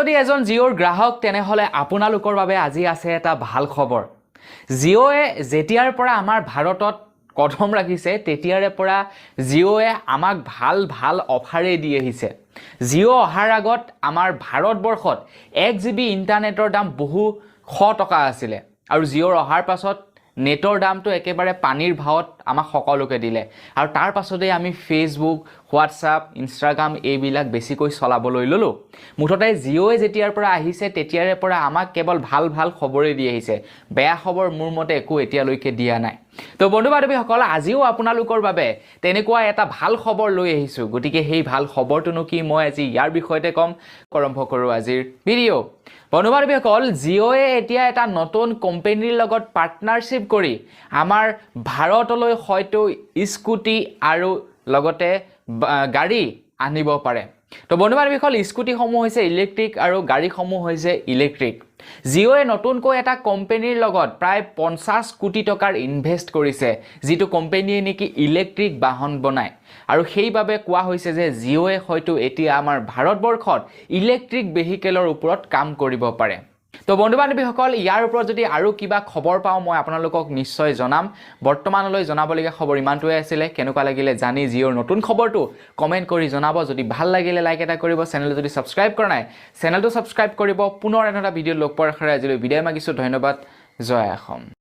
যদি এজন জিঅ'ৰ গ্ৰাহক তেনেহ'লে আপোনালোকৰ বাবে আজি আছে এটা ভাল খবৰ জিঅ'য়ে যেতিয়াৰ পৰা আমাৰ ভাৰতত কদম ৰাখিছে তেতিয়াৰে পৰা জিঅ'য়ে আমাক ভাল ভাল অফাৰে দি আহিছে জিঅ' অহাৰ আগত আমাৰ ভাৰতবৰ্ষত 1 GB ইন্টাৰনেটৰ দাম বহু 100 টকা আছিল আৰু জিঅ'ৰ অহাৰ পাছত নেটৰ দামটো একেবাৰে পানীৰ ভাৱত আমাক সকলোকে দিলে আৰু তাৰ পাছতে আমি ফেসবুক হোৱাটছআপ ইনষ্টাগ্ৰাম এইবিলাক বেছিকৈ চলাবলৈ ললো মুঠতে জিঅ'য়ে যেতিয়াৰ পৰা আহিছে তেতিয়াৰে পৰা আমাক কেৱল ভাল ভাল খবৰে দি আহিছে বেয়া খবৰ মোৰ মতে একো এতিয়ালৈকে দিয়া নাই তো বন্ধু বান্ধৱীসকল আজিও আপোনালোকৰ বাবে তেনেকুৱা এটা ভাল খবৰ লৈ আহিছো গতিকে সেই ভাল খবৰটোনো কি মই আজি ইয়াৰ বিষয়তে কম আৰম্ভ কৰো আজিৰ ভিডিঅ' বন্ধু বান্ধৱীসকল জিঅ'য়ে এতিয়া এটা নতুন কোম্পানীৰ লগত পাৰ্টনাৰশ্বিপ কৰি আমাৰ ভাৰতলৈ হয়তো স্কুটি আৰু লগতে গাড়ী আনিব পাৰে তো বন্ধু বান্ধৱীসকল স্কুটিসমূহ হৈছে ইলেক্ট্ৰিক আৰু গাড়ীসমূহ হৈছে ইলেক্ট্ৰিক জিঅ'য়ে নতুনকৈ এটা কোম্পানীৰ লগত প্ৰায় 50 কোটি টকাৰ ইনভেষ্ট কৰিছে যিটো কোম্পানীয়ে নেকি ইলেক্ট্ৰিক বাহন বনায় আৰু সেইবাবে কোৱা হৈছে যে জিঅ'য়ে হয়তো এতিয়া আমাৰ ভাৰতবৰ্ষত ইলেক্ট্ৰিক ভেহিকেলৰ ওপৰত কাম কৰিব পাৰে তো বন্ধু বান্ধৱীসকল ইয়াৰ ওপৰত যদি আৰু কিবা খবৰ পাওঁ মই আপোনালোকক নিশ্চয় জনাম বৰ্তমানলৈ জনাবলগীয়া খবৰ ইমানটোৱে আছিল কেনেকুৱা লাগিলে জানি জিঅ'ৰ নতুন খবৰটো কমেন্ট কৰি জনাব যদি ভাল লাগিলে লাইক এটা কৰিব চেনেল যদি সাবস্ক্ৰাইব কৰা নাই চেনেলটো সাবস্ক্ৰাইব কৰিব পুনৰ এটা ভিডিঅ' লগ পোৱাৰ আশাৰে আজিলৈ বিদায় মাগিছো ধন্যবাদ জয় অসম